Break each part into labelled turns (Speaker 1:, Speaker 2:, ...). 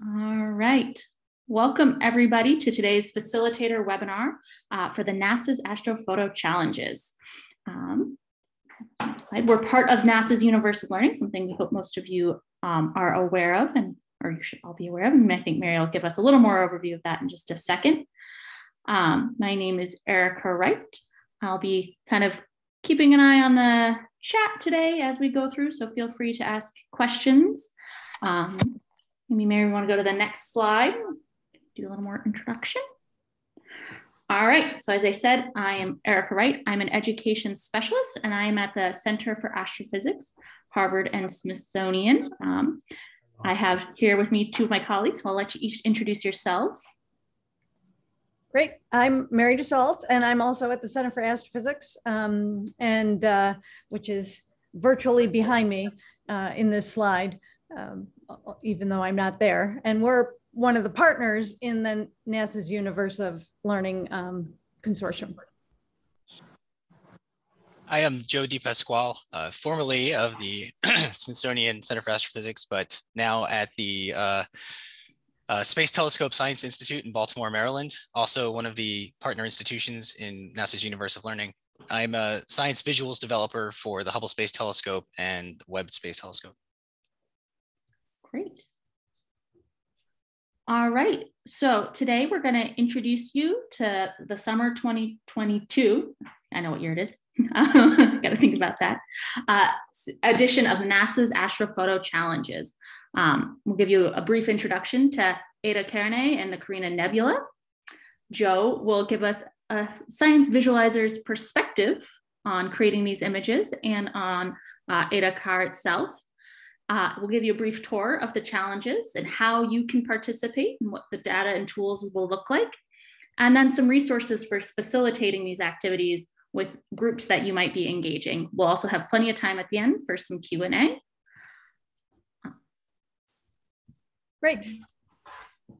Speaker 1: All right. Welcome everybody to today's Facilitator webinar for the NASA's Astrophoto Challenges. Next slide. We're part of NASA's Universe of Learning, something we hope most of you are aware of, or you should all be aware of. And I think Mary will give us a little more overview of that in just a second. My name is Erica Wright. I'll be kind of keeping an eye on the chat today as we go through, so feel free to ask questions. Maybe Mary, we want to go to the next slide, do a little more introduction. All right, so as I said, I am Erica Wright. I'm an education specialist, and I am at the Center for Astrophysics, Harvard and Smithsonian. I have here with me two of my colleagues, so I'll let you each introduce yourselves.
Speaker 2: Great. I'm Mary DeSalt, and I'm also at the Center for Astrophysics, which is virtually behind me in this slide, even though I'm not there. And we're one of the partners in the NASA's Universe of Learning Consortium.
Speaker 3: I am Joe DePasquale, formerly of the Smithsonian Center for Astrophysics, but now at the Space Telescope Science Institute in Baltimore, Maryland, also one of the partner institutions in NASA's Universe of Learning. I'm a science visuals developer for the Hubble Space Telescope and Webb Space Telescope.
Speaker 1: Great. All right, so today we're going to introduce you to the summer 2022. I know what year it is. Got to think about that. Edition of NASA's Astrophoto Challenges. We'll give you a brief introduction to Carina and the Carina Nebula. Joe will give us a science visualizer's perspective on creating these images and on Car itself. We'll give you a brief tour of the challenges and how you can participate and what the data and tools will look like, and then some resources for facilitating these activities with groups that you might be engaging. We'll also have plenty of time at the end for some Q&A.
Speaker 2: Great.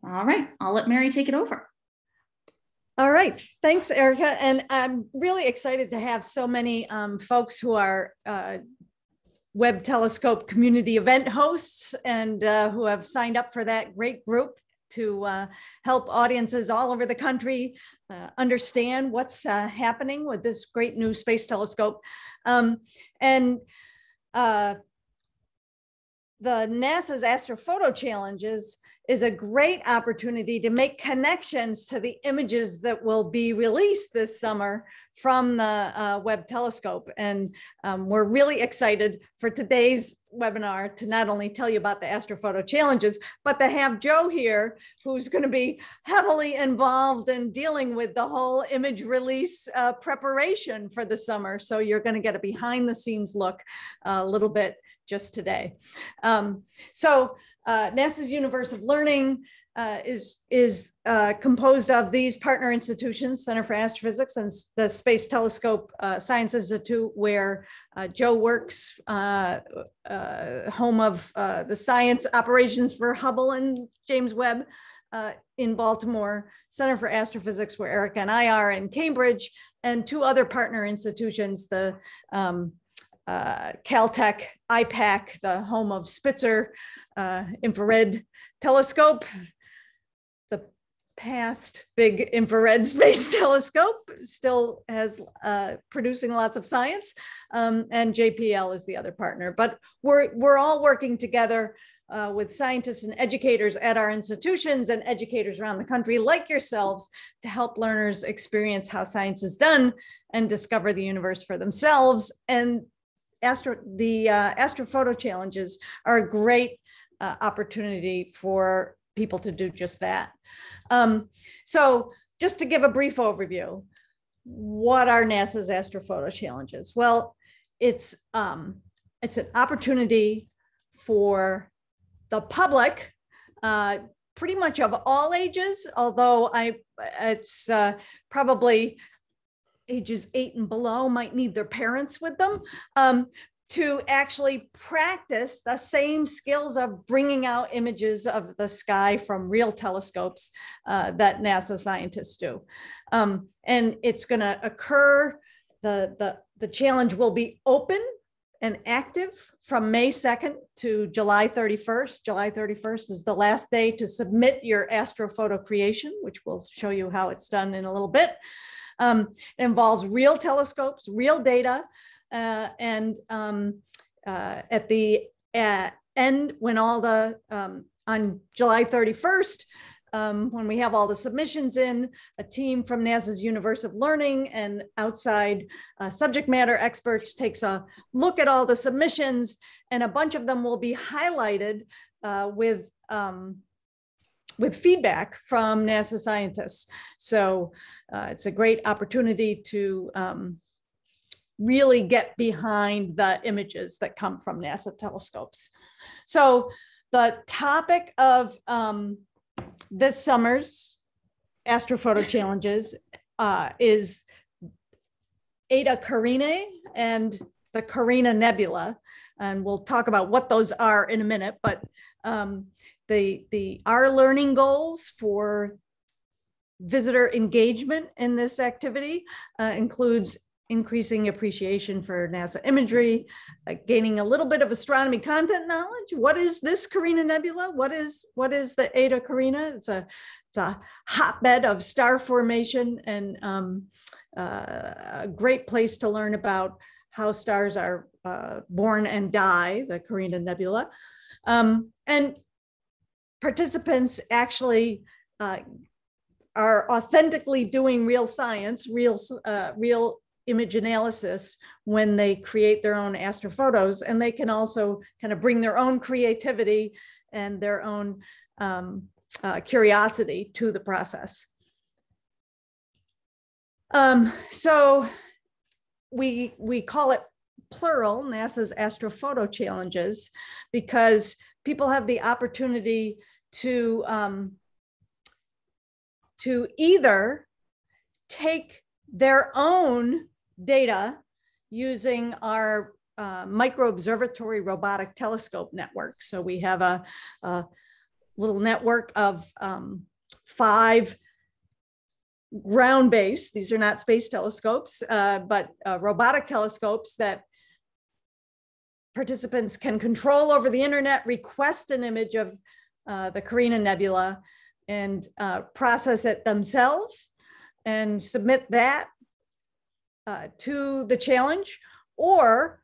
Speaker 1: All right, I'll let Mary take it over.
Speaker 2: All right, thanks, Erica. And I'm really excited to have so many folks who are Webb Telescope community event hosts and who have signed up for that great group to help audiences all over the country understand what's happening with this great new space telescope. The NASA's Astrophoto Challenges is a great opportunity to make connections to the images that will be released this summer from the Webb telescope. And we're really excited for today's webinar to not only tell you about the Astrophoto Challenges, but to have Joe here, who's going to be heavily involved in dealing with the whole image release preparation for the summer. So you're going to get a behind the scenes look a little bit just today. NASA's Universe of Learning is composed of these partner institutions, Center for Astrophysics and the Space Telescope Science Institute, where Joe works, home of the science operations for Hubble and James Webb in Baltimore, Center for Astrophysics, where Erica and I are in Cambridge, and two other partner institutions, the Caltech IPAC, the home of Spitzer infrared telescope, the past big infrared space telescope, still has producing lots of science, and JPL is the other partner. But we're all working together with scientists and educators at our institutions and educators around the country like yourselves to help learners experience how science is done and discover the universe for themselves. And the Astrophoto Challenges are a great opportunity for people to do just that. So just to give a brief overview, what are NASA's Astrophoto Challenges? Well, it's an opportunity for the public, pretty much of all ages, although it's probably ages 8 and below might need their parents with them, to actually practice the same skills of bringing out images of the sky from real telescopes that NASA scientists do. And it's going to occur, the challenge will be open and active from May 2nd to July 31st. July 31st is the last day to submit your astrophoto creation, which we'll show you how it's done in a little bit. It involves real telescopes, real data, and at the end, when all the, on July 31st, when we have all the submissions in, a team from NASA's Universe of Learning and outside subject matter experts takes a look at all the submissions, and a bunch of them will be highlighted with feedback from NASA scientists. So it's a great opportunity to really get behind the images that come from NASA telescopes. So the topic of this summer's Astrophoto Challenges is Eta Carinae and the Carina Nebula. And we'll talk about what those are in a minute, but our learning goals for visitor engagement in this activity includes increasing appreciation for NASA imagery, gaining a little bit of astronomy content knowledge. What is this Carina Nebula? What is the Eta Carina? It's a hotbed of star formation and a great place to learn about how stars are born and die, the Carina Nebula. And participants actually are authentically doing real science, real image analysis when they create their own astrophotos, and they can also kind of bring their own creativity and their own curiosity to the process. So we call it plural, NASA's Astrophoto Challenges, because people have the opportunity to either take their own data using our micro observatory robotic telescope network. So we have a little network of 5 ground-based, these are not space telescopes, but robotic telescopes that participants can control over the internet, request an image of the Carina Nebula, and process it themselves and submit that to the challenge, or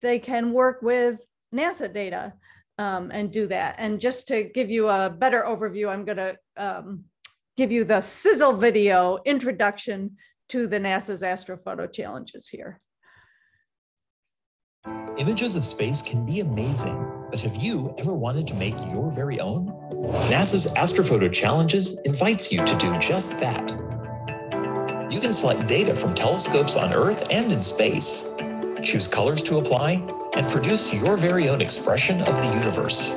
Speaker 2: they can work with NASA data and do that. And just to give you a better overview, I'm going to give you the sizzle video introduction to the NASA's Astrophoto Challenges here.
Speaker 4: Images of space can be amazing, but have you ever wanted to make your very own? NASA's Astrophoto Challenges invites you to do just that. You can select data from telescopes on Earth and in space, choose colors to apply, and produce your very own expression of the universe.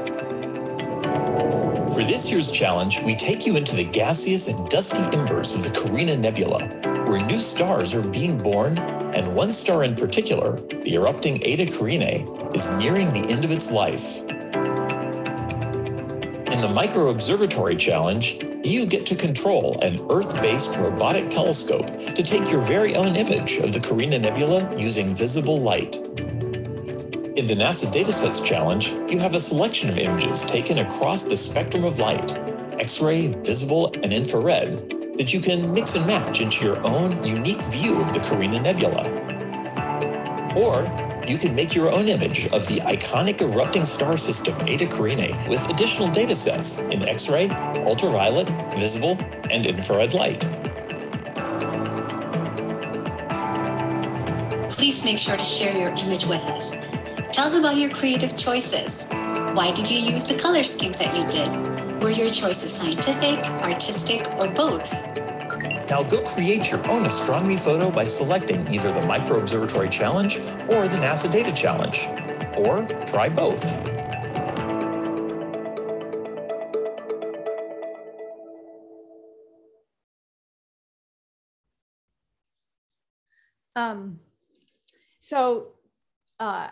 Speaker 4: For this year's challenge, we take you into the gaseous and dusty embers of the Carina Nebula, where new stars are being born, and one star in particular, the erupting Eta Carinae, is nearing the end of its life. In the Micro Observatory Challenge, you get to control an Earth-based robotic telescope to take your very own image of the Carina Nebula using visible light. In the NASA Datasets Challenge, you have a selection of images taken across the spectrum of light, X-ray, visible, and infrared, that you can mix and match into your own unique view of the Carina Nebula. Or you can make your own image of the iconic erupting star system Eta Carinae with additional datasets in X-ray, ultraviolet, visible, and infrared light.
Speaker 5: Please make sure to share your image with us. Tell us about your creative choices. Why did you use the color schemes that you did? Were your choices scientific, artistic, or both?
Speaker 4: Now go create your own astronomy photo by selecting either the Micro Observatory Challenge or the NASA Data Challenge, or try both.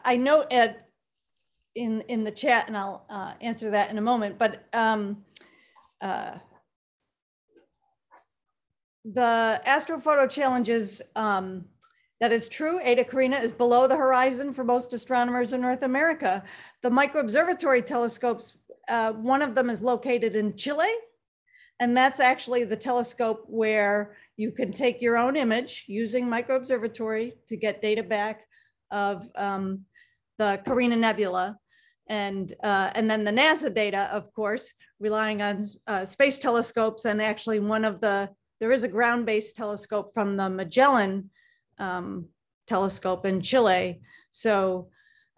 Speaker 2: I note in the chat, and I'll answer that in a moment, but the Astrophoto Challenges That is true. Eta Carina is below the horizon for most astronomers in North America. The micro observatory telescopes, one of them is located in Chile. And that's actually the telescope where you can take your own image using micro observatory to get data back of the Carina Nebula. And then the NASA data, of course, relying on space telescopes. And actually there is a ground-based telescope from the Magellan telescope in Chile. So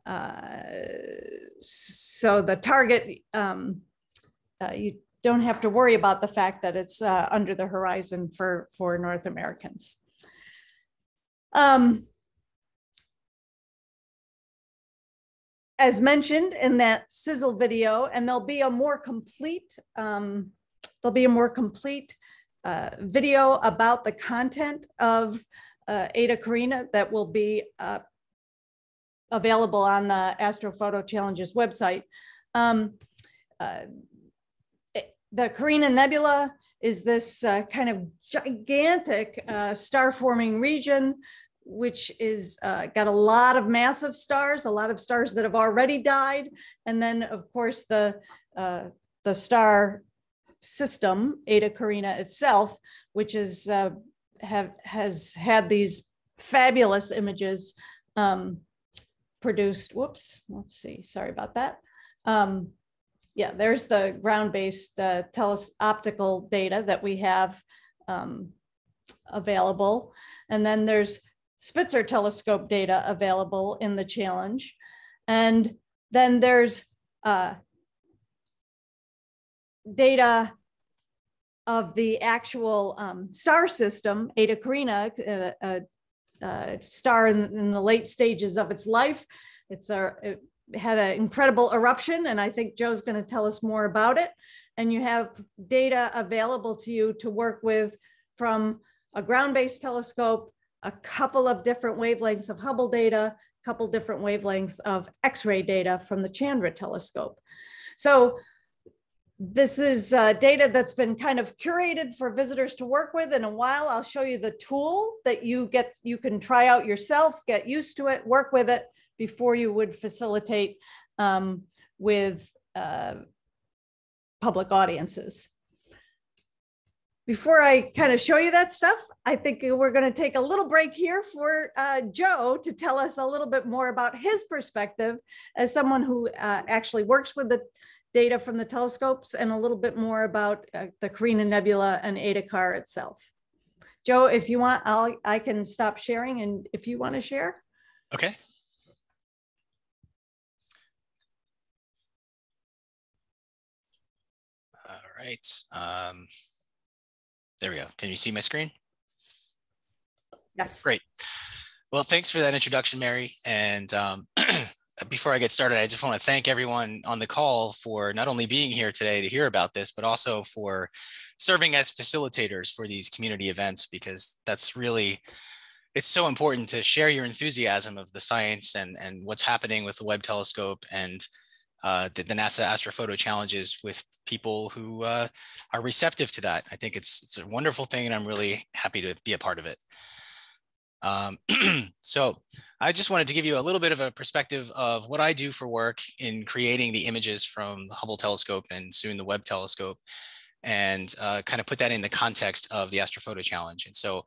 Speaker 2: the target, you don't have to worry about the fact that it's under the horizon for North Americans. As mentioned in that sizzle video, and there'll be a more complete video about the content of Eta Carina that will be available on the Astrophoto Challenges website. The Carina Nebula is this kind of gigantic star-forming region, which is got a lot of massive stars, a lot of stars that have already died, and then of course the star system, Eta Carina itself, which is has had these fabulous images produced. Whoops, let's see, sorry about that. Yeah, there's the ground-based optical data that we have available. And then there's Spitzer telescope data available in the challenge. And then there's data of the actual star system, Eta Carina, a star in the late stages of its life. It had an incredible eruption, and I think Joe's going to tell us more about it. And you have data available to you to work with from a ground-based telescope, a couple of different wavelengths of Hubble data, a couple different wavelengths of X-ray data from the Chandra telescope. So this is data that's been kind of curated for visitors to work with. In a while, I'll show you the tool that you can try out yourself, get used to it, work with it before you would facilitate with public audiences. Before I kind of show you that stuff, I think we're going to take a little break here for Joe to tell us a little bit more about his perspective as someone who actually works with the data from the telescopes, and a little bit more about the Carina Nebula and Eta Car itself. Joe, if you want, I can stop sharing, and if you want to share.
Speaker 3: Okay. All right. There we go. Can you see my screen?
Speaker 2: Yes.
Speaker 3: Great. Well, thanks for that introduction, Mary. And before I get started, I just want to thank everyone on the call for not only being here today to hear about this, but also for serving as facilitators for these community events, because that's really, it's so important to share your enthusiasm of the science and what's happening with the Webb telescope and the NASA Astrophoto Challenges with people who are receptive to that. I think it's a wonderful thing, and I'm really happy to be a part of it. So I just wanted to give you a little bit of a perspective of what I do for work in creating the images from the Hubble telescope and soon the Webb telescope, and kind of put that in the context of the Astrophoto Challenge. And so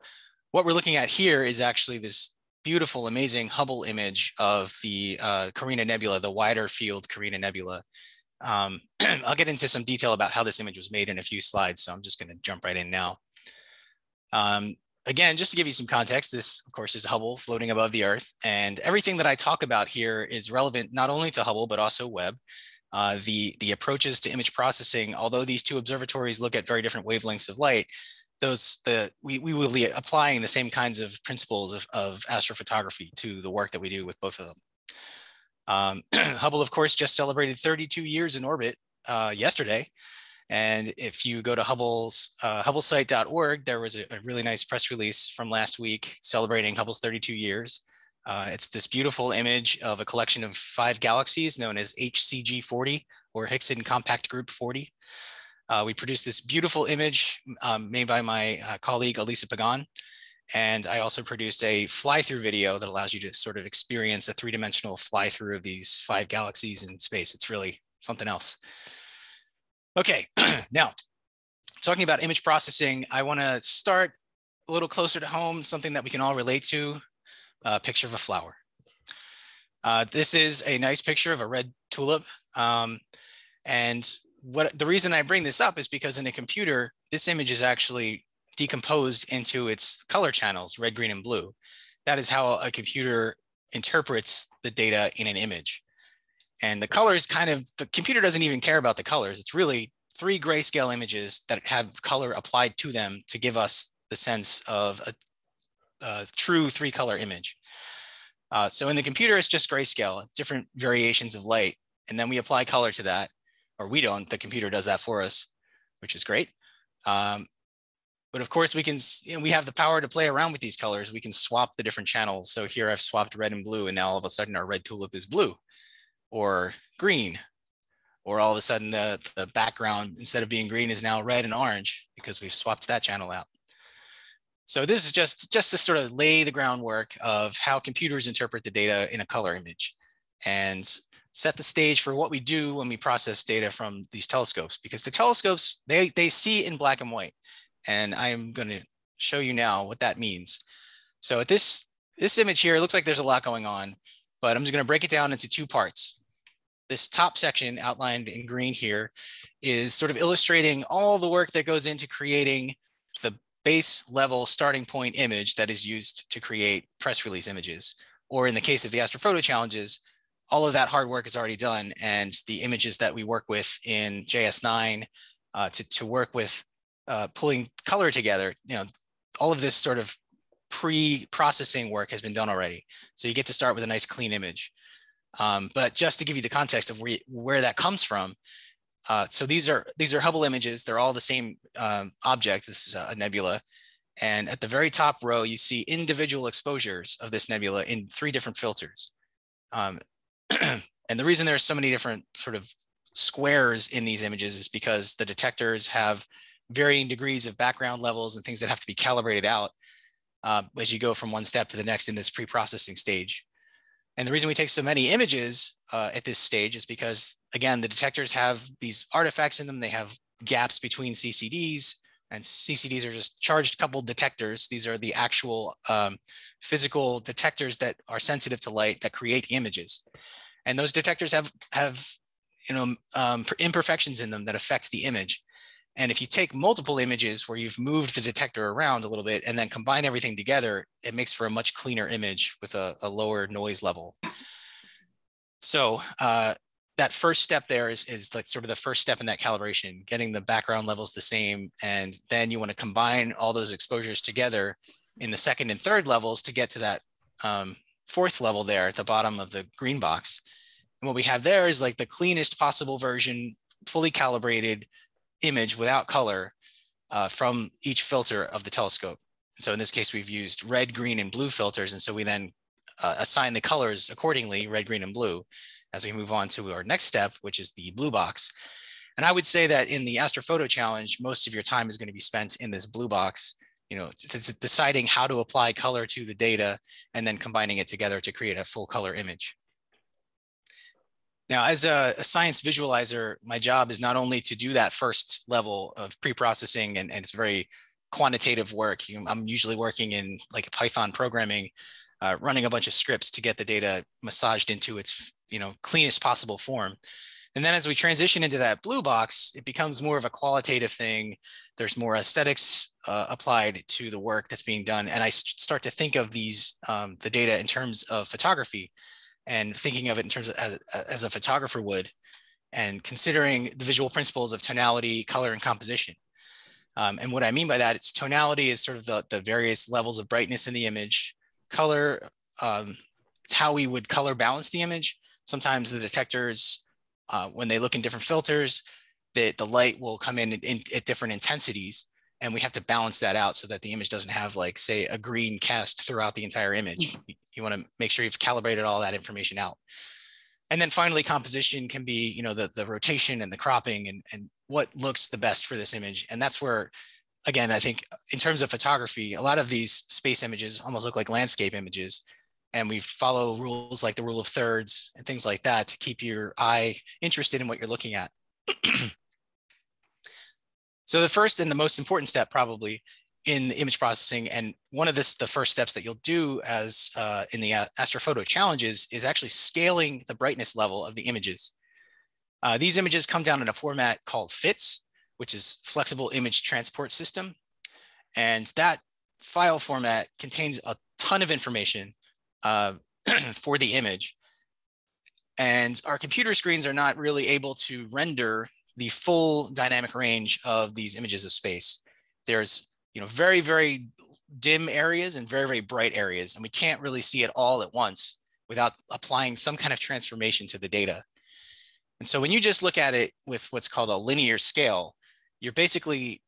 Speaker 3: what we're looking at here is actually this beautiful, amazing Hubble image of the Carina Nebula, the wider field Carina Nebula. I'll get into some detail about how this image was made in a few slides, so I'm just going to jump right in now. Again, just to give you some context, this, of course, is Hubble floating above the Earth, and everything that I talk about here is relevant not only to Hubble, but also Webb. The approaches to image processing, although these two observatories look at very different wavelengths of light, we will be applying the same kinds of principles of astrophotography to the work that we do with both of them. Hubble, of course, just celebrated 32 years in orbit yesterday. And if you go to hubblesite.org, there was a really nice press release from last week celebrating Hubble's 32 years. It's this beautiful image of a collection of 5 galaxies known as HCG 40, or Hickson Compact Group 40. We produced this beautiful image made by my colleague, Elisa Pagan. And I also produced a fly-through video that allows you to sort of experience a three-dimensional fly-through of these 5 galaxies in space. It's really something else. Okay, now talking about image processing, I want to start a little closer to home, something that we can all relate to, a picture of a flower. This is a nice picture of a red tulip. And the reason I bring this up is because in a computer, this image is actually decomposed into its color channels, red, green, and blue. That is how a computer interprets the data in an image. And the colors the computer doesn't even care about the colors. It's really 3 grayscale images that have color applied to them to give us the sense of a true 3-color image. So in the computer, it's just grayscale, different variations of light. And then we apply color to that, or we don't, the computer does that for us, which is great. But of course, we have the power to play around with these colors. We can swap the different channels. So here I've swapped red and blue, and now all of a sudden our red tulip is blue or green, or all of a sudden the background, instead of being green, is now red and orange because we've swapped that channel out. So this is just to sort of lay the groundwork of how computers interpret the data in a color image and set the stage for what we do when we process data from these telescopes, because the telescopes, they see in black and white. And I'm going to show you now what that means. So at this image here, it looks like there's a lot going on, but I'm just going to break it down into 2 parts. This top section outlined in green here is sort of illustrating all the work that goes into creating the base level starting point image that is used to create press release images. Or in the case of the Astrophoto challenges, all of that hard work is already done. And the images that we work with in JS9 to work with pulling color together, all of this sort of pre-processing work has been done already. So you get to start with a nice clean image. But just to give you the context of where that comes from, so these are Hubble images. They're all the same object. This is a nebula. And at the very top row, you see individual exposures of this nebula in 3 different filters. And the reason there's so many different sort of squares in these images is because the detectors have varying degrees of background levels and things that have to be calibrated out as you go from one step to the next in this pre-processing stage. And the reason we take so many images at this stage is because, again, the detectors have these artifacts in them. They have gaps between CCDs, and CCDs are just charged coupled detectors. These are the actual physical detectors that are sensitive to light that create the images. And those detectors have imperfections in them that affect the image. And if you take multiple images where you've moved the detector around a little bit and then combine everything together, it makes for a much cleaner image with a lower noise level. So that first step there is like sort of the first step in that calibration, getting the background levels the same. And then you want to combine all those exposures together in the second and third levels to get to that 4th level there at the bottom of the green box. And what we have there is like the cleanest possible version, fully calibrated image without color from each filter of the telescope. So in this case, we've used red, green, and blue filters. And so we then assign the colors accordingly, red, green, and blue, as we move on to our next step, which is the blue box. And I would say that in the Astrophoto challenge, most of your time is going to be spent in this blue box, deciding how to apply color to the data and then combining it together to create a full color image. Now, as a science visualizer, my job is not only to do that first level of pre-processing, and it's very quantitative work. I'm usually working in like Python programming, running a bunch of scripts to get the data massaged into its cleanest possible form. And then as we transition into that blue box, it becomes more of a qualitative thing. There's more aesthetics applied to the work that's being done. And I start to think of these, the data in terms of photography, and thinking of it in terms of as a photographer would, and considering the visual principles of tonality, color, and composition. And what I mean by that, it's tonality is sort of the various levels of brightness in the image. Color, it's how we would color balance the image. Sometimes the detectors, when they look in different filters, the light will come in at different intensities, and we have to balance that out so that the image doesn't have, like, say, a green cast throughout the entire image. You want to make sure you've calibrated all that information out. And then finally, composition can be, the rotation and the cropping and what looks the best for this image. And that's where again, I think in terms of photography, a lot of these space images almost look like landscape images. And we follow rules like the rule of thirds and things like that to keep your eye interested in what you're looking at. So the first and the most important step probably in the image processing, and one of the first steps that you'll do as in the Astrophoto challenges, is actually scaling the brightness level of the images. These images come down in a format called FITS, which is Flexible Image Transport System. And that file format contains a ton of information for the image. And our computer screens are not really able to render the full dynamic range of these images of space. There's very, very dim areas and very, very bright areas, and we can't really see it all at once without applying some kind of transformation to the data. And so when you just look at it with what's called a linear scale, you're basically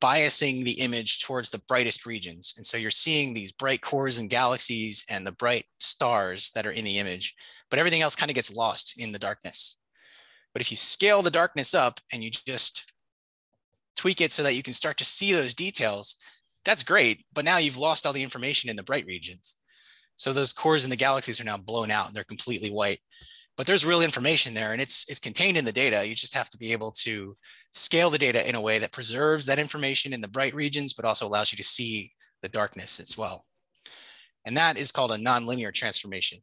Speaker 3: biasing the image towards the brightest regions. And so you're seeing these bright cores and galaxies and the bright stars that are in the image, but everything else kind of gets lost in the darkness. But if you scale the darkness up and you just tweak it so that you can start to see those details, that's great. But now you've lost all the information in the bright regions. So those cores in the galaxies are now blown out and they're completely white. But there's real information there, and it's contained in the data. You just have to be able to scale the data in a way that preserves that information in the bright regions, but also allows you to see the darkness as well. And that is called a nonlinear transformation.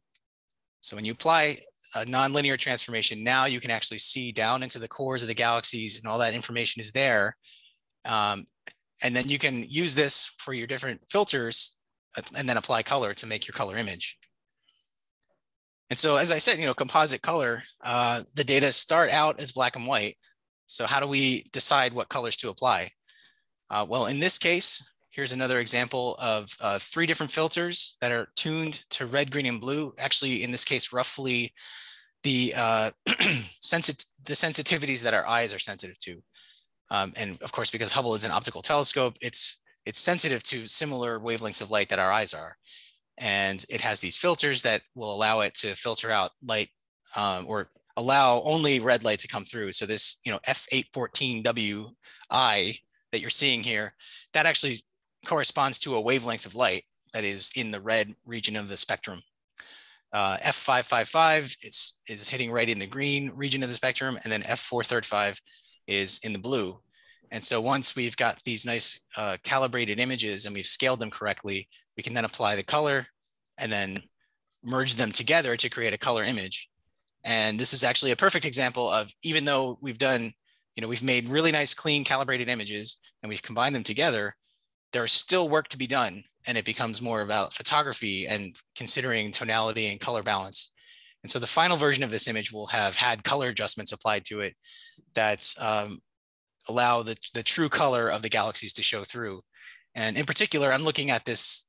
Speaker 3: So when you apply a nonlinear transformation, now you can actually see down into the cores of the galaxies, and all that information is there. And then you can use this for your different filters and then apply color to make your color image. And so, as I said, composite color, the data start out as black and white. So how do we decide what colors to apply? Well, in this case, here's another example of 3 different filters that are tuned to red, green, and blue. Actually, in this case, roughly the sensitivities that our eyes are sensitive to. And of course, because Hubble is an optical telescope, it's sensitive to similar wavelengths of light that our eyes are. And it has these filters that will allow it to filter out light or allow only red light to come through. So this, F814WI that you're seeing here, that actually corresponds to a wavelength of light that is in the red region of the spectrum. F555 is hitting right in the green region of the spectrum, and then F435 is in the blue. And so once we've got these nice calibrated images and we've scaled them correctly, we can then apply the color and then merge them together to create a color image. And this is actually a perfect example of, even though we've done, we've made really nice, clean, calibrated images and we've combined them together, there is still work to be done. And it becomes more about photography and considering tonality and color balance. And so the final version of this image will have had color adjustments applied to it that allow the true color of the galaxies to show through. And in particular, I'm looking at this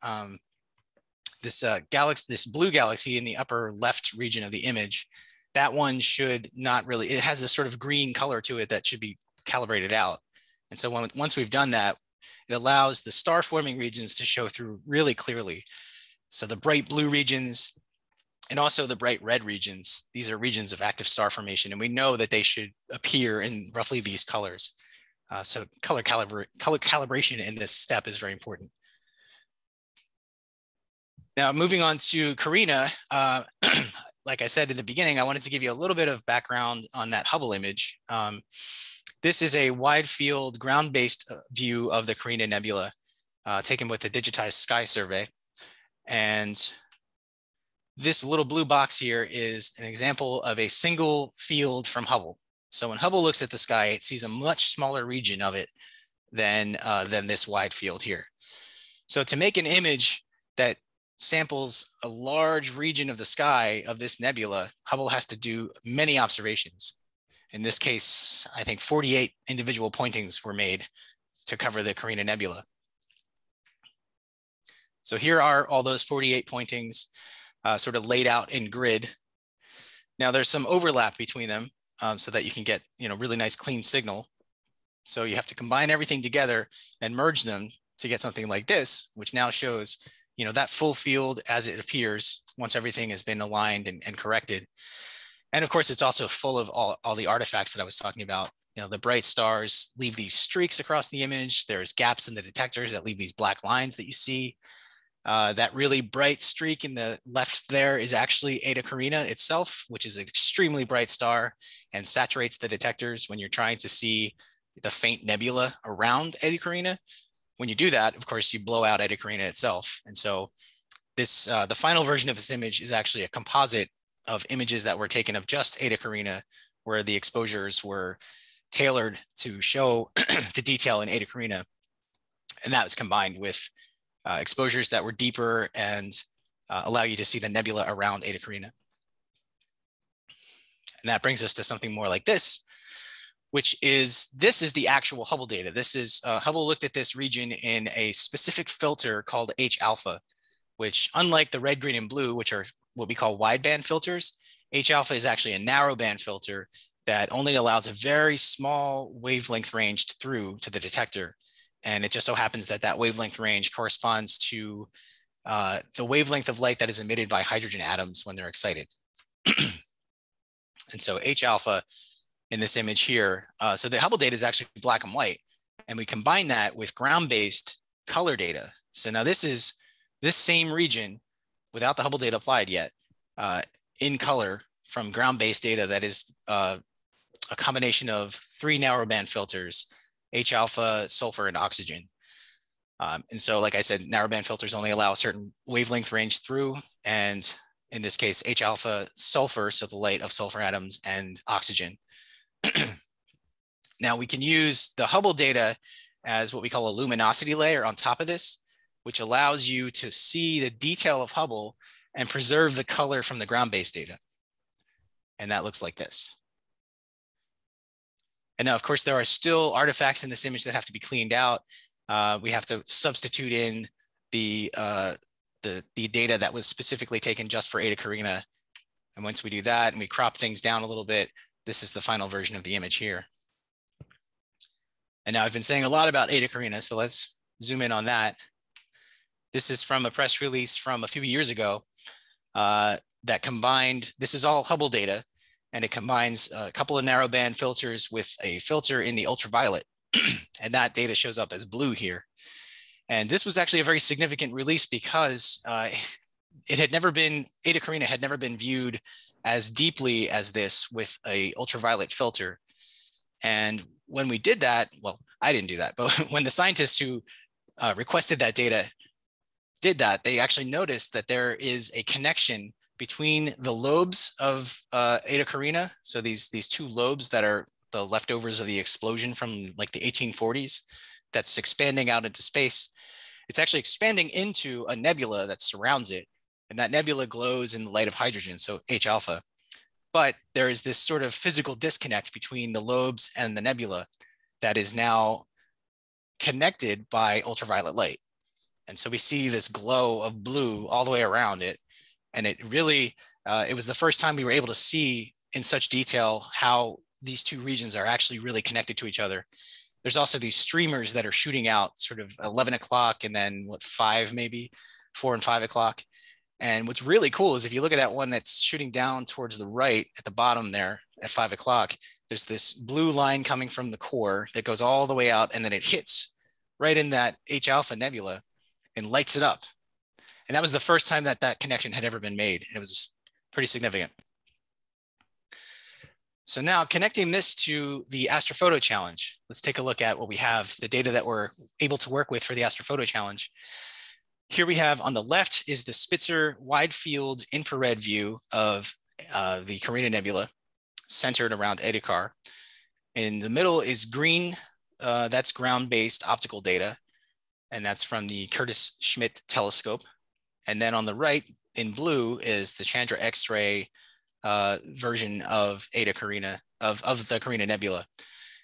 Speaker 3: this blue galaxy in the upper left region of the image. That one should not really, it has this sort of green color to it that should be calibrated out. And so once we've done that, it allows the star forming regions to show through really clearly. So the bright blue regions and also the bright red regions, these are regions of active star formation, and we know that they should appear in roughly these colors. So color calibration in this step is very important. Now, moving on to Carina, like I said in the beginning, I wanted to give you a little bit of background on that Hubble image. This is a wide field ground-based view of the Carina Nebula taken with the digitized sky survey. And this little blue box here is an example of a single field from Hubble. So when Hubble looks at the sky, it sees a much smaller region of it than this wide field here. So to make an image that samples a large region of the sky of this nebula, Hubble has to do many observations. In this case, I think 48 individual pointings were made to cover the Carina Nebula. So here are all those 48 pointings sort of laid out in grid. Now there's some overlap between them so that you can get really nice clean signal. So you have to combine everything together and merge them to get something like this, which now shows that full field as it appears once everything has been aligned and corrected. And of course, it's also full of all the artifacts that I was talking about the bright stars leave these streaks across the image. There's gaps in the detectors that leave these black lines that you see. That really bright streak in the left there is actually Eta Carina itself, which is an extremely bright star and saturates the detectors when you're trying to see the faint nebula around Eta Carina. When you do that, of course, you blow out Eta Carina itself. And so this, the final version of this image is actually a composite of images that were taken of just Eta Carina, where the exposures were tailored to show the detail in Eta Carina. And that was combined with exposures that were deeper and allow you to see the nebula around Eta Carina. And that brings us to something more like this, which is, this is the actual Hubble data. This is, Hubble looked at this region in a specific filter called H alpha, which, unlike the red, green, and blue, which are what we call wideband filters, H alpha is actually a narrowband filter that only allows a very small wavelength range through to the detector. And it just so happens that that wavelength range corresponds to the wavelength of light that is emitted by hydrogen atoms when they're excited. And so H alpha in this image here, so the Hubble data is actually black and white, and we combine that with ground-based color data. So now this is this same region without the Hubble data applied yet, in color from ground-based data that is a combination of 3 narrowband filters, H alpha, sulfur, and oxygen. And so, like I said, narrowband filters only allow a certain wavelength range through, and in this case, H alpha, sulfur, so the light of sulfur atoms, and oxygen. Now we can use the Hubble data as what we call a luminosity layer on top of this, which allows you to see the detail of Hubble and preserve the color from the ground-based data. And that looks like this. And now, of course, there are still artifacts in this image that have to be cleaned out. We have to substitute in the data that was specifically taken just for Eta Carina. And once we do that and we crop things down a little bit, this is the final version of the image here. And now I've been saying a lot about Eta Carina, so let's zoom in on that. This is from a press release from a few years ago that combined, this is all Hubble data, and it combines a couple of narrowband filters with a filter in the ultraviolet. And that data shows up as blue here. And this was actually a very significant release because it had never been, Eta Carina had never been viewed as deeply as this with a ultraviolet filter. And when we did that, well, I didn't do that, but when the scientists who requested that data did that, they actually noticed that there is a connection between the lobes of Eta Carina. So these 2 lobes that are the leftovers of the explosion from like the 1840s that's expanding out into space. It's actually expanding into a nebula that surrounds it. And that nebula glows in the light of hydrogen, so H alpha. But there is this sort of physical disconnect between the lobes and the nebula that is now connected by ultraviolet light. And so we see this glow of blue all the way around it. And it really, it was the first time we were able to see in such detail how these 2 regions are actually really connected to each other. There's also these streamers that are shooting out sort of 11 o'clock and then 5 maybe, 4 and 5 o'clock. And what's really cool is if you look at that one that's shooting down towards the right at the bottom there at 5 o'clock, there's this blue line coming from the core that goes all the way out, and then it hits right in that H alpha nebula and lights it up. And that was the first time that that connection had ever been made. And it was pretty significant. So now connecting this to the Astrophoto Challenge, let's take a look at what we have, the data that we're able to work with for the Astrophoto Challenge. Here we have on the left is the Spitzer wide field infrared view of the Carina Nebula centered around Eta Car. In the middle is green, that's ground-based optical data, and that's from the Curtis Schmidt telescope. And then on the right in blue is the Chandra X-ray version of Eta Carina, of the Carina Nebula.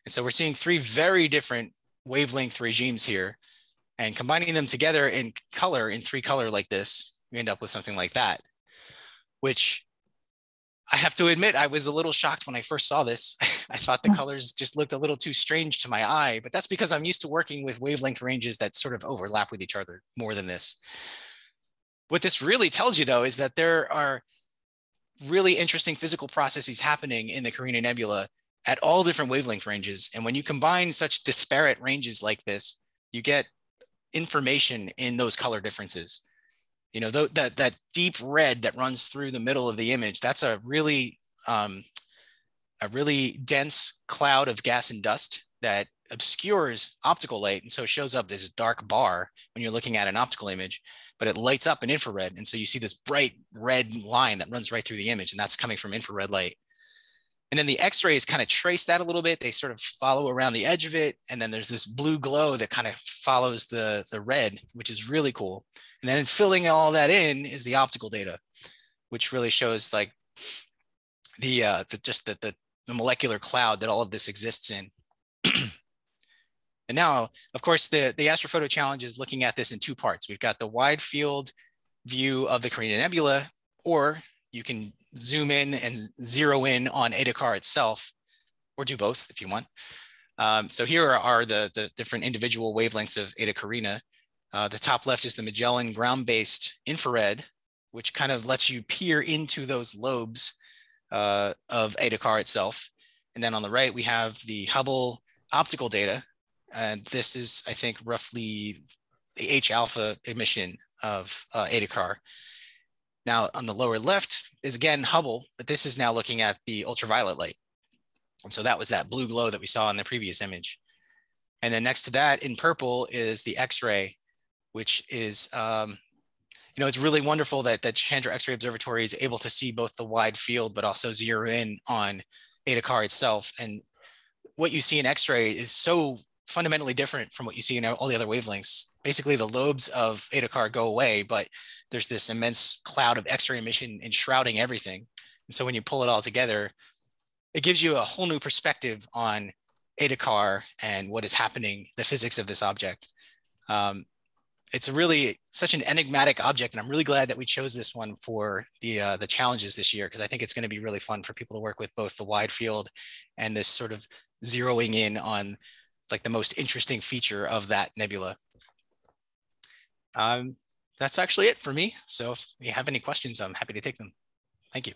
Speaker 3: And so we're seeing 3 very different wavelength regimes here, and combining them together in color, in 3 color like this, we end up with something like that, which I have to admit, I was a little shocked when I first saw this. I thought the colors just looked a little too strange to my eye, but that's because I'm used to working with wavelength ranges that sort of overlap with each other more than this. What this really tells you, though, is that there are really interesting physical processes happening in the Carina Nebula at all different wavelength ranges. And when you combine such disparate ranges like this, you get information in those color differences. You know, that deep red that runs through the middle of the image, that's a really dense cloud of gas and dust that obscures optical light. And so it shows up this dark bar when you're looking at an optical image, but it lights up in infrared. And so you see this bright red line that runs right through the image, and that's coming from infrared light. And then the X-rays kind of trace that a little bit. They sort of follow around the edge of it. And then there's this blue glow that kind of follows the red, which is really cool. And then filling all that in is the optical data, which really shows like the molecular cloud that all of this exists in. And now, of course, the Astrophoto Challenge is looking at this in two parts. We've got the wide field view of the Carina Nebula, or you can zoom in and zero in on Eta Car itself, or do both if you want. So here are the different individual wavelengths of Eta Carina. The top left is the Magellan ground-based infrared, which kind of lets you peer into those lobes of Eta Car itself. And then on the right, we have the Hubble optical data. And this is, I think, roughly the H alpha emission of Eta Car. Now on the lower left is again Hubble, but this is now looking at the ultraviolet light. And so that was that blue glow that we saw in the previous image. And then next to that in purple is the X-ray, which is, you know, it's really wonderful that Chandra X-ray Observatory is able to see both the wide field, but also zero in on Eta Car itself. And what you see in X-ray is so fundamentally different from what you see in all the other wavelengths. Basically, the lobes of Eta Car go away, but there's this immense cloud of X-ray emission enshrouding everything. And so when you pull it all together, it gives you a whole new perspective on Eta Car and what is happening, the physics of this object. It's really such an enigmatic object, and I'm really glad that we chose this one for the challenges this year, because I think it's going to be really fun for people to work with both the wide field and this sort of zeroing in on like the most interesting feature of that nebula. That's actually it for me. So if you have any questions, I'm happy to take them. Thank you.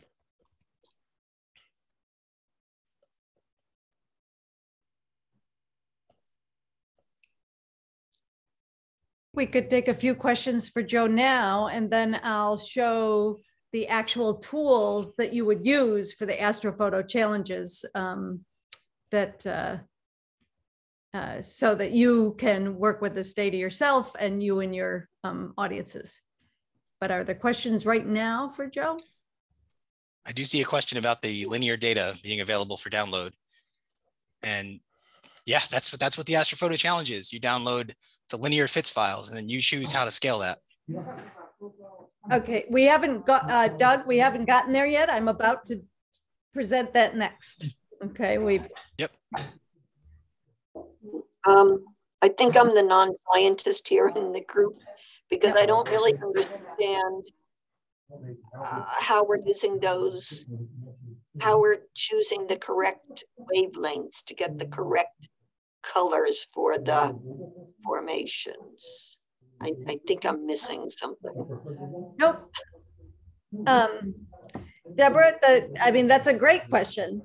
Speaker 2: We could take a few questions for Joe now, and then I'll show the actual tools that you would use for the Astrophoto challenges so that you can work with this data yourself and you and your audiences. But are there questions right now for Joe?
Speaker 3: I do see a question about the linear data being available for download. And yeah, that's what the Astrophoto challenge is. You download the linear FITS files and then you choose how to scale that.
Speaker 2: Okay, we haven't got, Doug, we haven't gotten there yet. I'm about to present that next. Okay,
Speaker 3: Yep.
Speaker 6: I think I'm the non-scientist here in the group because I don't really understand how we're using those, how we're choosing the correct wavelengths to get the correct colors for the formations. I think I'm missing something.
Speaker 2: Nope. Deborah, I mean, that's a great question.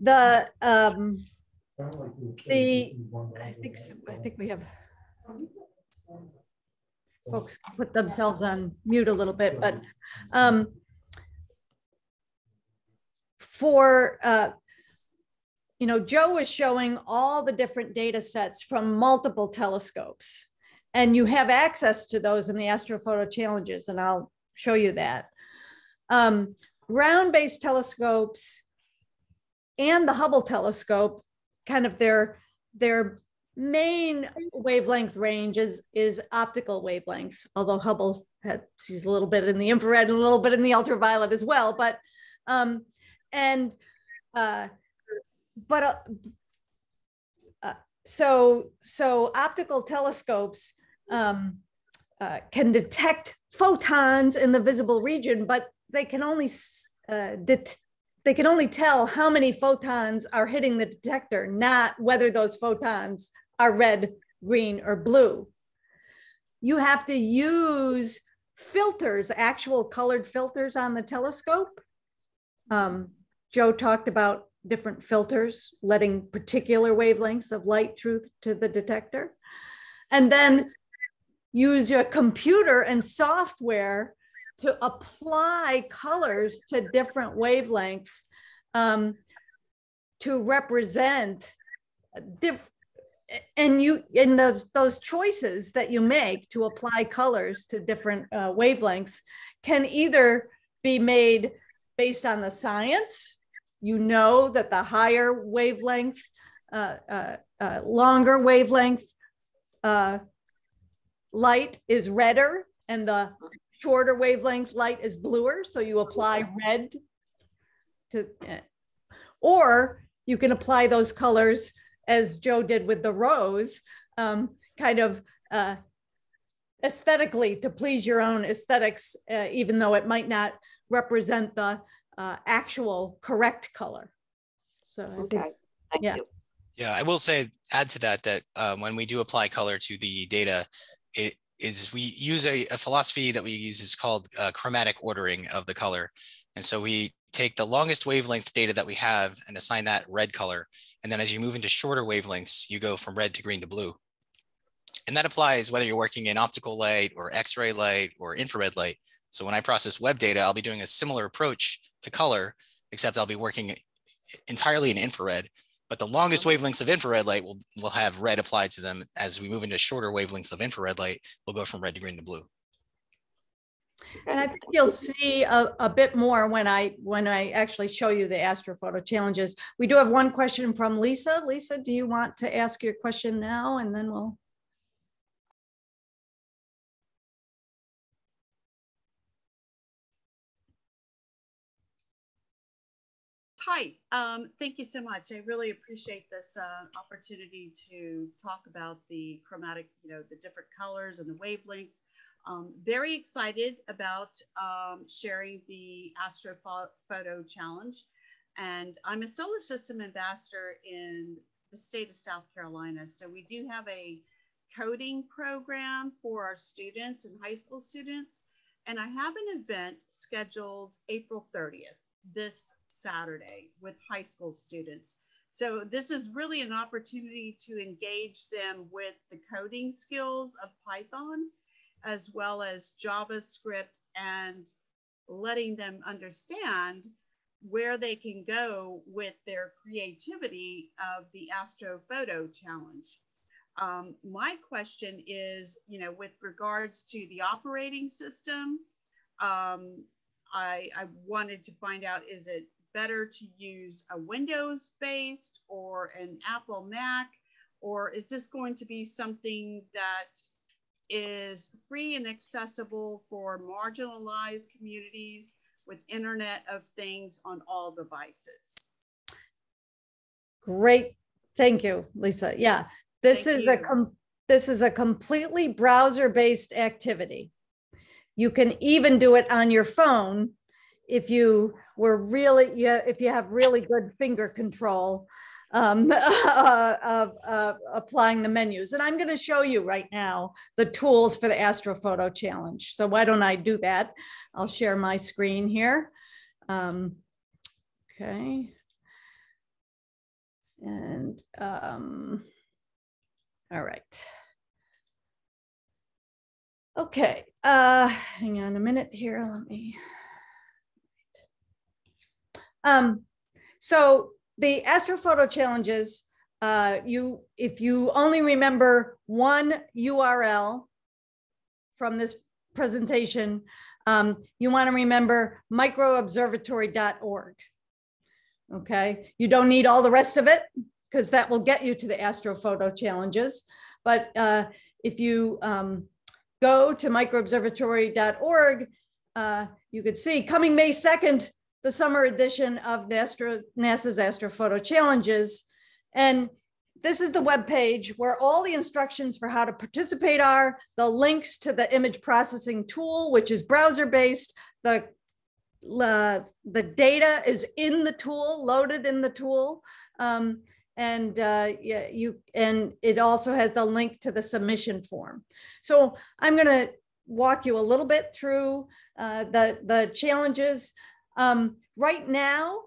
Speaker 2: I think we have folks put themselves on mute a little bit, but you know, Joe was showing all the different data sets from multiple telescopes, and you have access to those in the Astrophoto challenges, and I'll show you that. Ground-based telescopes and the Hubble telescope, kind of their main wavelength range is optical wavelengths, although Hubble sees a little bit in the infrared and a little bit in the ultraviolet as well. But so optical telescopes can detect photons in the visible region, but they can only tell how many photons are hitting the detector, not whether those photons are red, green, or blue. You have to use filters, actual colored filters on the telescope. Joe talked about different filters, letting particular wavelengths of light through to the detector. And then use your computer and software to apply colors to different wavelengths to represent and those choices that you make to apply colors to different wavelengths can either be made based on the science. You know that the higher wavelength, longer wavelength light is redder and the shorter wavelength light is bluer. So you apply red to, or you can apply those colors as Joe did with the rose, kind of aesthetically to please your own aesthetics, even though it might not represent the actual correct color. So
Speaker 6: okay, thank you.
Speaker 3: Yeah, I will say, add to that, that when we do apply color to the data, we use a philosophy that we use is called chromatic ordering of the color. And so we take the longest wavelength data that we have and assign that red color. And then as you move into shorter wavelengths, you go from red to green to blue. And that applies whether you're working in optical light or X-ray light or infrared light. So when I process web data, I'll be doing a similar approach to color, except I'll be working entirely in infrared. But the longest wavelengths of infrared light will have red applied to them. As we move into shorter wavelengths of infrared light, we'll go from red to green to blue.
Speaker 2: And I think you'll see a bit more when I actually show you the Astrophoto challenges. We do have one question from Lisa. Lisa, do you want to ask your question now, and then we'll.
Speaker 7: Hi, thank you so much. I really appreciate this opportunity to talk about the chromatic, the different colors and the wavelengths. Very excited about sharing the Astrophoto Challenge. And I'm a solar system ambassador in the state of South Carolina. So we do have a coding program for our students and high school students. And I have an event scheduled April 30th. This Saturday with high school students. So this is really an opportunity to engage them with the coding skills of Python, as well as JavaScript, and letting them understand where they can go with their creativity of the Astrophoto Challenge. My question is, with regards to the operating system, I wanted to find out, is it better to use a Windows-based or an Apple Mac, or is this going to be something that is free and accessible for marginalized communities with Internet of Things on all devices?
Speaker 2: Great, thank you, Lisa. Yeah, this is a completely browser-based activity. You can even do it on your phone if you were really, if you have really good finger control of applying the menus. And I'm going to show you right now the tools for the Astrophoto Challenge. So why don't I do that? I'll share my screen here. Okay. And all right. Okay, hang on a minute here. Let me. So the Astrophoto challenges, if you only remember one URL from this presentation, you want to remember microobservatory.org. Okay, you don't need all the rest of it because that will get you to the Astrophoto challenges. But if you go to microobservatory.org, you could see coming May 2nd, the summer edition of NASA's Astrophoto Challenges. And this is the webpage where all the instructions for how to participate are, the links to the image processing tool, which is browser-based. The data is in the tool, loaded in the tool. And it also has the link to the submission form. So I'm going to walk you a little bit through the challenges. Right now,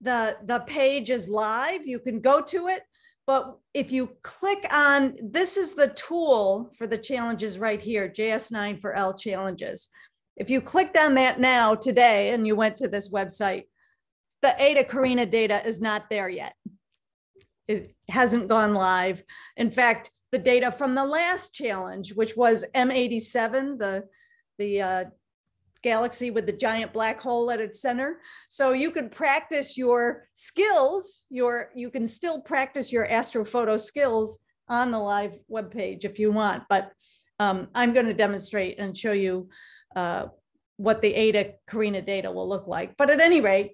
Speaker 2: the page is live. You can go to it. But if you click on, this is the tool for the challenges right here, JS9 for L challenges. If you clicked on that now today and you went to this website, the Ada Carina data is not there yet. It hasn't gone live. In fact, the data from the last challenge, which was M87, the galaxy with the giant black hole at its center. So you can practice your skills, you can still practice your astrophoto skills on the live webpage if you want, but I'm going to demonstrate and show you what the Ada Carina data will look like. But at any rate,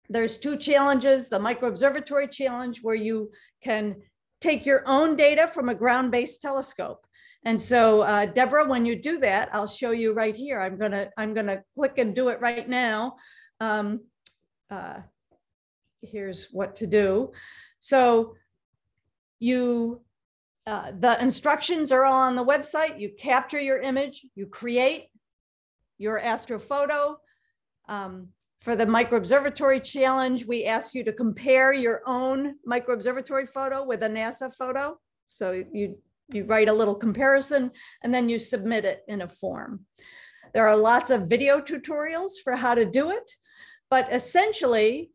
Speaker 2: there's two challenges, the Micro Observatory Challenge, where you can take your own data from a ground-based telescope. And so, Deborah, when you do that, I'll show you right here. I'm gonna click and do it right now. Here's what to do. So you, the instructions are all on the website. You capture your image, you create your astrophoto. For the Micro Observatory Challenge, we ask you to compare your own Micro Observatory photo with a NASA photo. So you write a little comparison and then you submit it in a form. There are lots of video tutorials for how to do it, but essentially,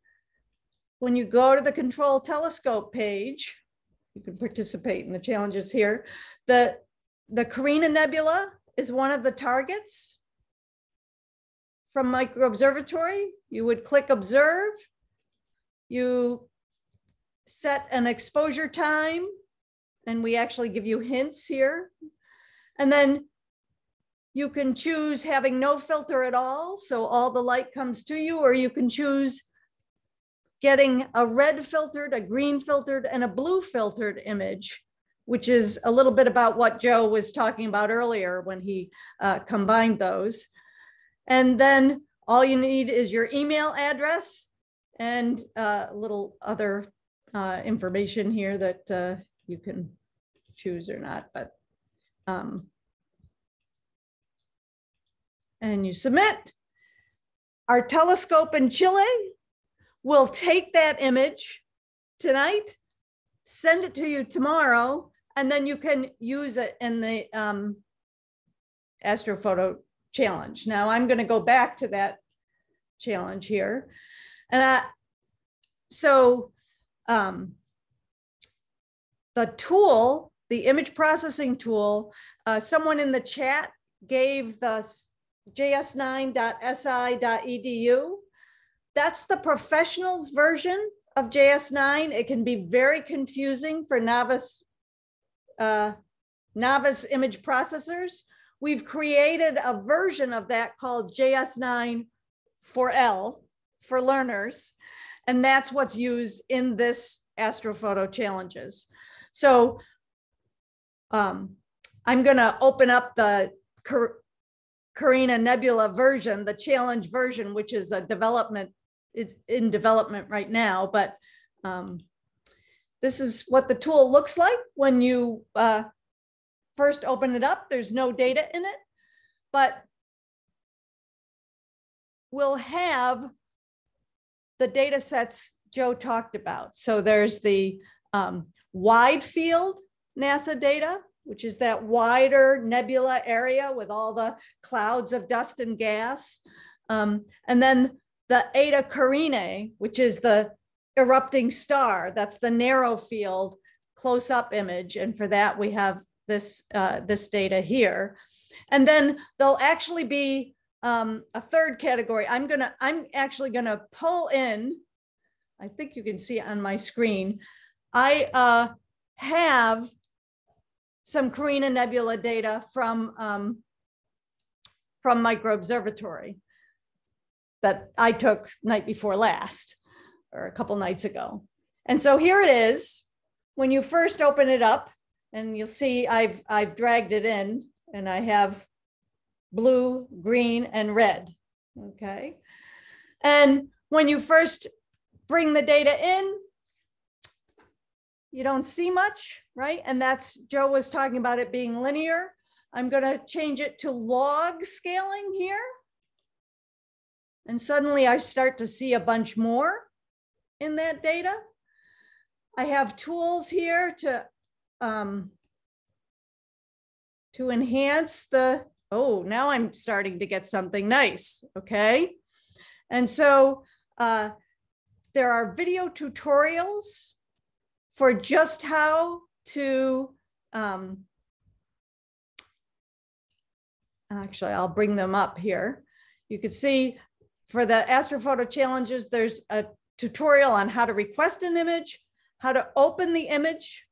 Speaker 2: when you go to the Control Telescope page, you can participate in the challenges here. The Carina Nebula is one of the targets from Micro Observatory. You would click Observe. You set an exposure time, and we actually give you hints here. And then you can choose having no filter at all, so all the light comes to you, or you can choose getting a red filtered, a green filtered, and a blue filtered image, which is a little bit about what Joe was talking about earlier when he combined those. And then all you need is your email address and a little other information here that you can choose or not, but and you submit. Our telescope in Chile will take that image tonight, send it to you tomorrow, and then you can use it in the Astrophoto Challenge. Now I'm going to go back to that challenge here. And the tool, the image processing tool, someone in the chat gave the js9.si.edu. That's the professionals version of JS9. It can be very confusing for novice image processors. We've created a version of that called JS9 for L, for learners, and that's what's used in this Astrophoto Challenges. So I'm going to open up the Carina Nebula version, the challenge version, which is a development, it's in development right now, but this is what the tool looks like when you first open it up. There's no data in it, but we'll have the data sets Joe talked about. So there's the wide field NASA data, which is that wider nebula area with all the clouds of dust and gas. And then the Ada Carinae, which is the erupting star. That's the narrow field close-up image. And for that, we have this data here. And then there'll actually be a third category. I'm actually gonna pull in, I think you can see it on my screen. I have some Carina Nebula data from Micro Observatory that I took night before last, or a couple nights ago. And so here it is. When you first open it up, and you'll see I've dragged it in, and I have blue, green, and red, okay? And when you first bring the data in, you don't see much, right? And that's, Joe was talking about it being linear. I'm gonna change it to log scaling here. And suddenly I start to see a bunch more. in that data. I have tools here to enhance the, oh, now I'm starting to get something nice, okay? And so there are video tutorials for just how to, actually, I'll bring them up here. You can see for the Astrophoto challenges, there's a tutorial on how to request an image, how to open the image,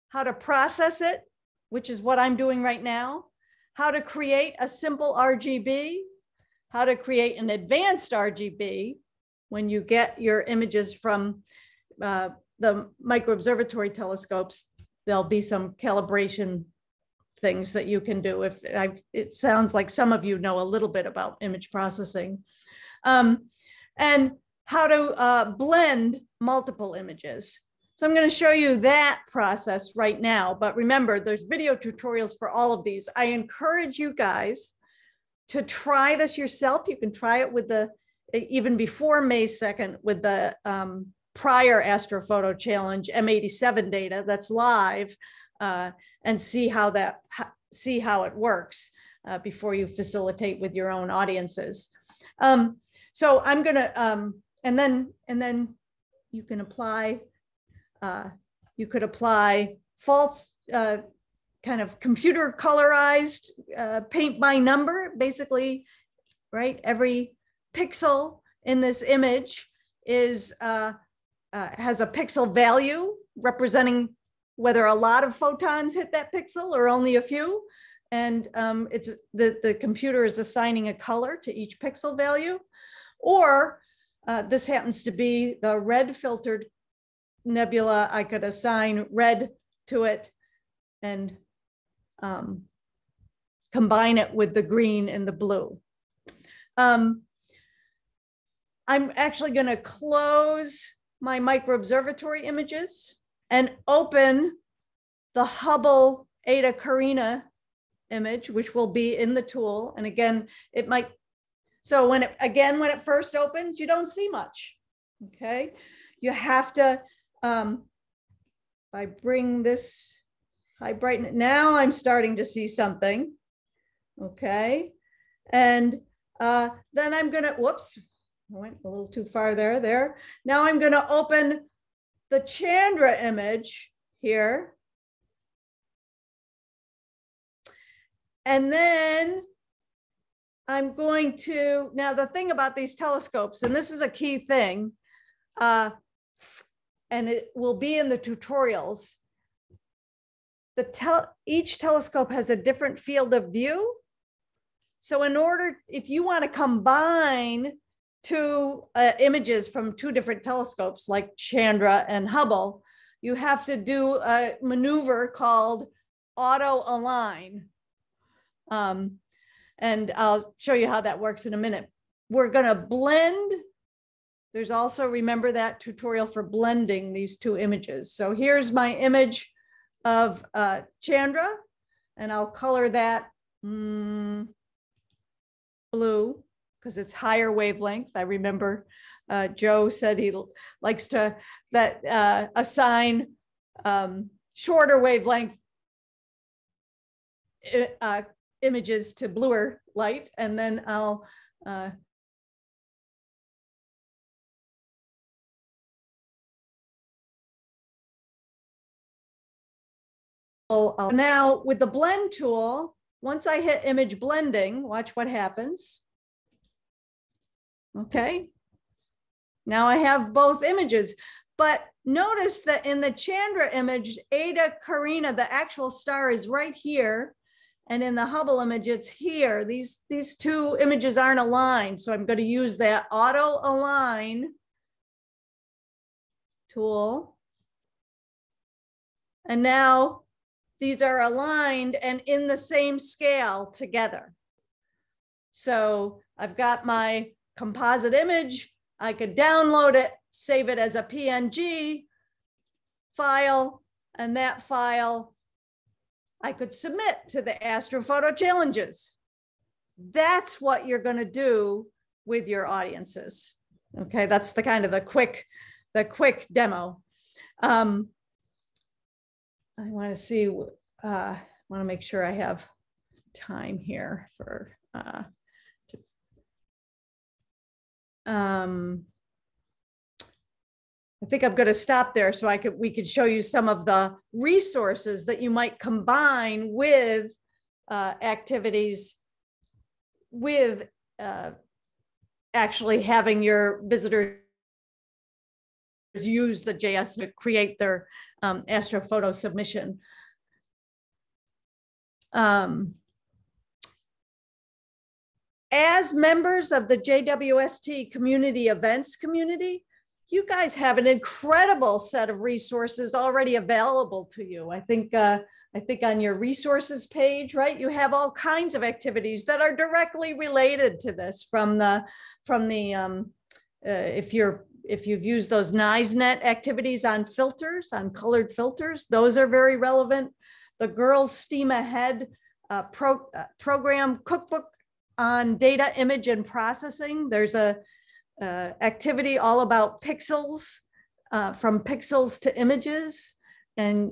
Speaker 2: how to process it, which is what I'm doing right now, how to create a simple RGB, how to create an advanced RGB when you get your images from the micro observatory telescopes. There'll be some calibration things that you can do. It sounds like some of you know a little bit about image processing, and how to blend multiple images. So I'm going to show you that process right now, but remember, there's video tutorials for all of these. I encourage you guys to try this yourself. You can try it with even before May 2nd with the prior Astrophoto challenge M87 data that's live, and see how it works before you facilitate with your own audiences. So I'm gonna and then you can apply. You could apply false kind of computer colorized paint by number, basically, right? Every pixel in this image is has a pixel value representing whether a lot of photons hit that pixel or only a few. And it's the computer is assigning a color to each pixel value. Or this happens to be the red filtered nebula. I could assign red to it and combine it with the green and the blue. I'm actually going to close my micro observatory images and open the Hubble Eta Carina image, which will be in the tool. And again, it might, so when it first opens, you don't see much, okay? You have to, if I bring this, I brighten it, now I'm starting to see something, okay? And then I'm gonna, whoops, I went a little too far there. Now I'm gonna open the Chandra image here. And then I'm going to, now the thing about these telescopes, and this is a key thing, and it will be in the tutorials, each telescope has a different field of view. So if you want to combine two images from two different telescopes like Chandra and Hubble, you have to do a maneuver called auto align. And I'll show you how that works in a minute. We're going to blend. There's also, remember that tutorial for blending these two images. So here's my image of Chandra, and I'll color that blue because it's higher wavelength. I remember Joe said he likes to assign shorter wavelength images to bluer light, and then I'll now with the blend tool, once I hit image blending, watch what happens. Okay, now I have both images, but notice that in the Chandra image, Eta Carina, the actual star, is right here. And in the Hubble image, it's here. These two images aren't aligned. So I'm going to use that auto align tool. And now these are aligned and in the same scale together. So I've got my composite image. I could download it, save it as a PNG file, and that file I could submit to the Astrophoto challenges. That's what you're going to do with your audiences. Okay, that's the kind of the quick demo. I want to see, want to make sure I have time here for, I think I'm going to stop there so we could show you some of the resources that you might combine with activities with actually having your visitors use the JS to create their astrophoto submission. As members of the JWST community events community, you guys have an incredible set of resources already available to you. I think on your resources page, right, you have all kinds of activities that are directly related to this if you've used those NISENet activities on filters, on colored filters, those are very relevant. The Girls STEAM Ahead program cookbook on data, image, and processing. There's a activity all about pixels, from pixels to images. And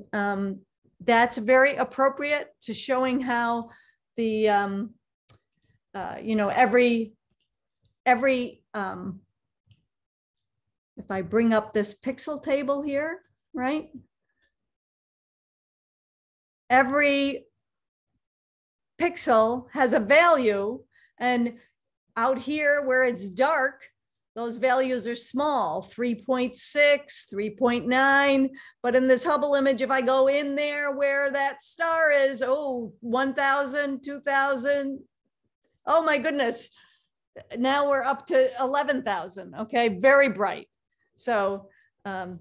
Speaker 2: that's very appropriate to showing how the, if I bring up this pixel table here, right? Every pixel has a value, and out here where it's dark, those values are small, 3.6, 3.9. But in this Hubble image, if I go in there where that star is, 1,000, 2,000. Oh my goodness. Now we're up to 11,000. Okay, very bright. So the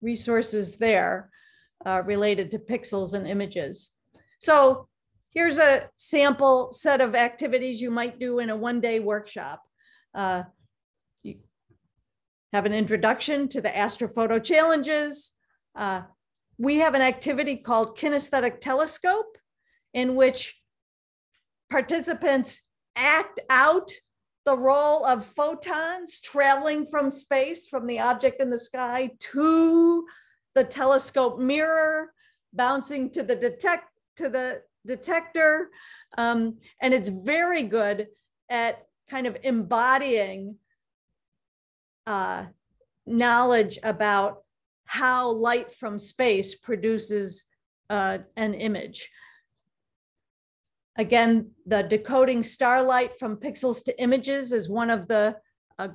Speaker 2: resources there related to pixels and images. So here's a sample set of activities you might do in a one-day workshop. You have an introduction to the Astrophoto challenges. We have an activity called Kinesthetic Telescope, in which participants act out the role of photons traveling from space, from the object in the sky to the telescope mirror, bouncing to the detector. And it's very good at kind of embodying knowledge about how light from space produces an image. Again, the decoding starlight from pixels to images is one of the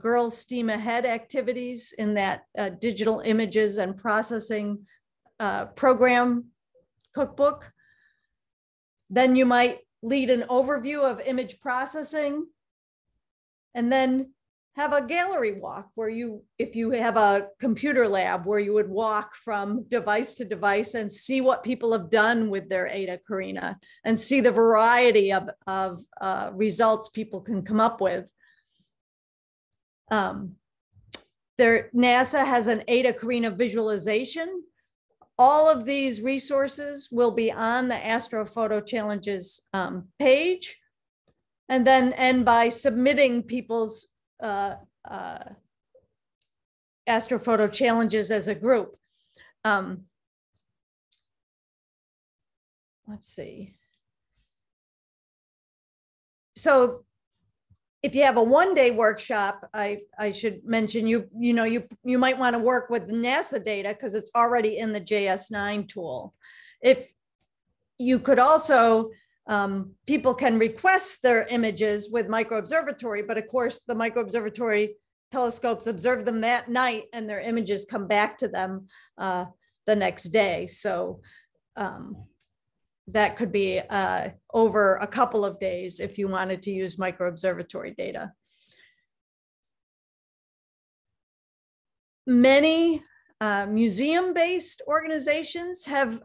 Speaker 2: Girls STEAM Ahead activities in that digital images and processing program cookbook. Then you might lead an overview of image processing, and then have a gallery walk where if you have a computer lab, where you would walk from device to device and see what people have done with their Ada Carina and see the variety of results people can come up with. NASA has an Ada Carina visualization. All of these resources will be on the Astrophoto Challenges page, and then end by submitting people's Astrophoto challenges as a group. Let's see. So if you have a one-day workshop, I should mention you might want to work with NASA data because it's already in the JS9 tool. If you could also, people can request their images with Micro Observatory, but of course the Micro Observatory telescopes observe them that night and their images come back to them the next day. So that could be over a couple of days if you wanted to use Micro Observatory data. Many museum-based organizations have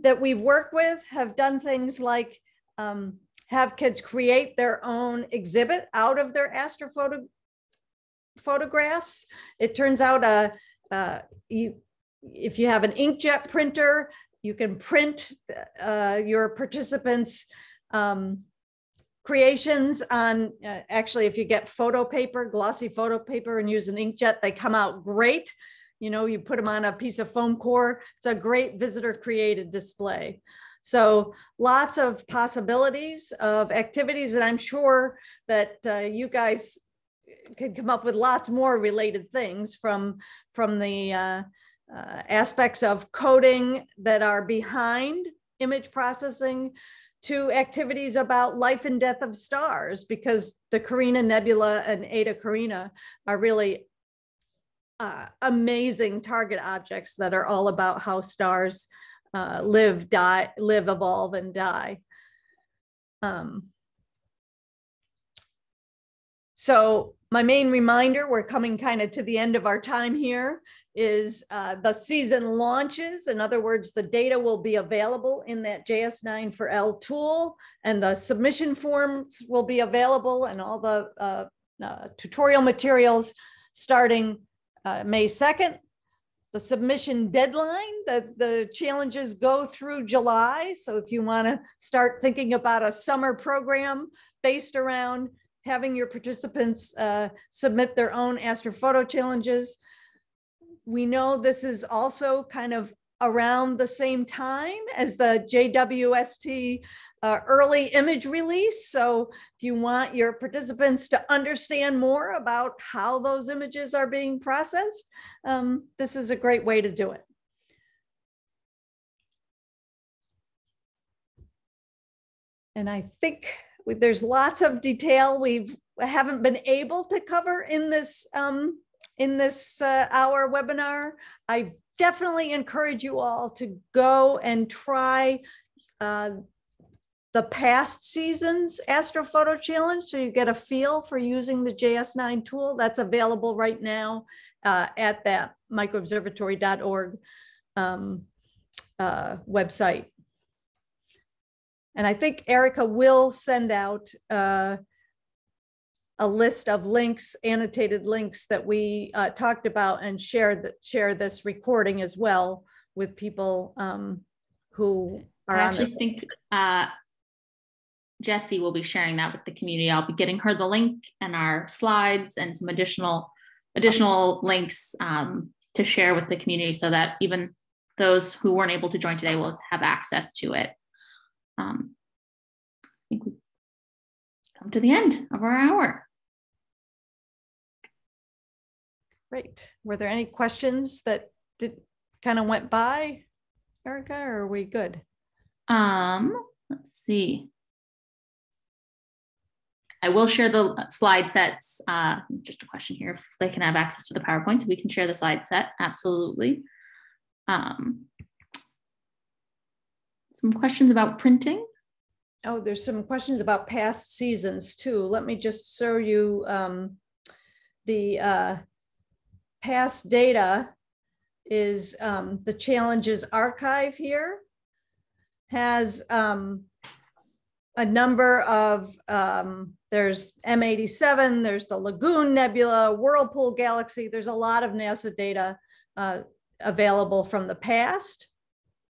Speaker 2: that we've worked with have done things like have kids create their own exhibit out of their astrophoto photographs. It turns out if you have an inkjet printer, you can print your participants' creations on, actually, if you get photo paper, glossy photo paper and use an inkjet, they come out great. You know, you put them on a piece of foam core. It's a great visitor created display. So lots of possibilities of activities, and I'm sure that you guys could come up with lots more related things from the aspects of coding that are behind image processing to activities about life and death of stars, because the Carina Nebula and Eta Carina are really amazing target objects that are all about how stars live, evolve, and die. So my main reminder, we're coming kind of to the end of our time here, is the season launches. In other words, the data will be available in that JS9-4L tool, and the submission forms will be available, and all the tutorial materials starting May 2nd. The submission deadline, the challenges go through July. So if you want to start thinking about a summer program based around having your participants submit their own astrophoto challenges. We know this is also kind of around the same time as the JWST early image release. So if you want your participants to understand more about how those images are being processed, this is a great way to do it. And I think there's lots of detail we haven't been able to cover in this hour webinar. I definitely encourage you all to go and try the past season's Astrophoto Challenge, so you get a feel for using the JS9 tool. That's available right now at that microobservatory.org website. And I think Erica will send out a list of links, annotated links that we talked about, and share this recording as well with people who are on. I actually
Speaker 1: think Jessie will be sharing that with the community. I'll be getting her the link and our slides and some additional links to share with the community, so that even those who weren't able to join today will have access to it. I think we've come to the end of our hour.
Speaker 2: Great. Were there any questions that kind of went by, Erica, or are we good?
Speaker 1: Let's see. I will share the slide sets. Just a question here, if they can have access to the PowerPoint, so we can share the slide set. Absolutely. Some questions about printing.
Speaker 2: Oh, there's some questions about past seasons too. Let me just show you the past data is the challenges archive here has a number of, there's M87, there's the Lagoon Nebula, Whirlpool Galaxy. There's a lot of NASA data available from the past.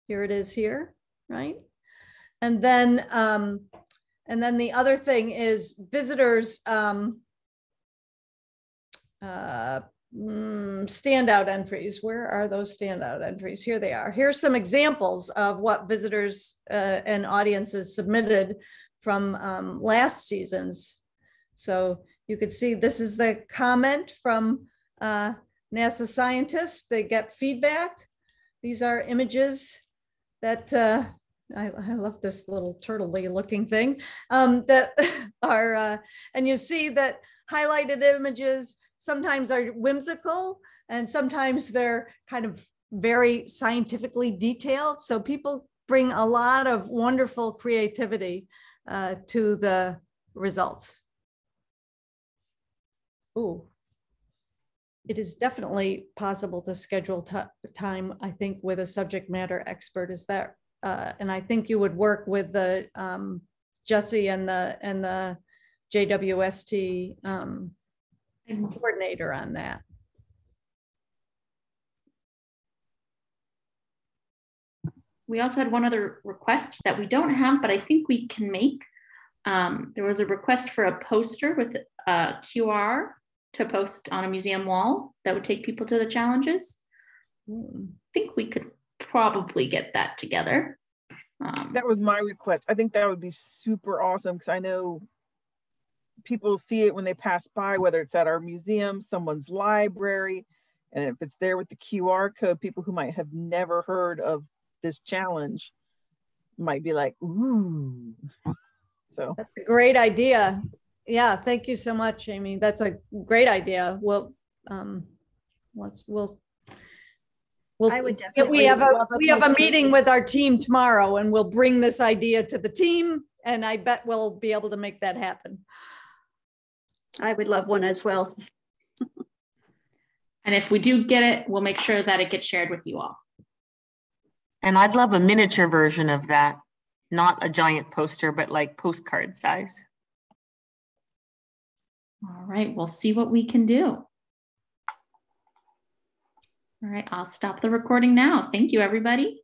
Speaker 2: Here it is here, right? And then the other thing is visitors standout entries. Where are those standout entries? Here they are. Here's some examples of what visitors and audiences submitted from last season's. So you could see this is the comment from NASA scientists. They get feedback. These are images that I love this little turtle-y looking thing that are, and you see that highlighted images sometimes are whimsical and sometimes they're kind of very scientifically detailed. So people bring a lot of wonderful creativity to the results. Ooh. It is definitely possible to schedule time, I think, with a subject matter expert. Is that, and I think you would work with the Jessie and the JWST coordinator on that.
Speaker 1: We also had one other request that we don't have, but I think we can make There was a request for a poster with a QR to post on a museum wall that would take people to the challenges. I think we could probably get that together.
Speaker 8: That was my request. I think that would be super awesome because I know people see it when they pass by, whether it's at our museum, someone's library, and if it's there with the QR code, people who might have never heard of this challenge might be like, ooh. So
Speaker 2: that's a great idea. Yeah, thank you so much, Amy. That's a great idea. We'll I would definitely. We have a meeting with our team tomorrow, and we'll bring this idea to the team, and I bet we'll be able to make that happen.
Speaker 9: I would love one as well.
Speaker 1: And if we do get it, we'll make sure that it gets shared with you all.
Speaker 10: And I'd love a miniature version of that, not a giant poster, but like postcard size.
Speaker 1: All right, we'll see what we can do. All right, I'll stop the recording now. Thank you, everybody.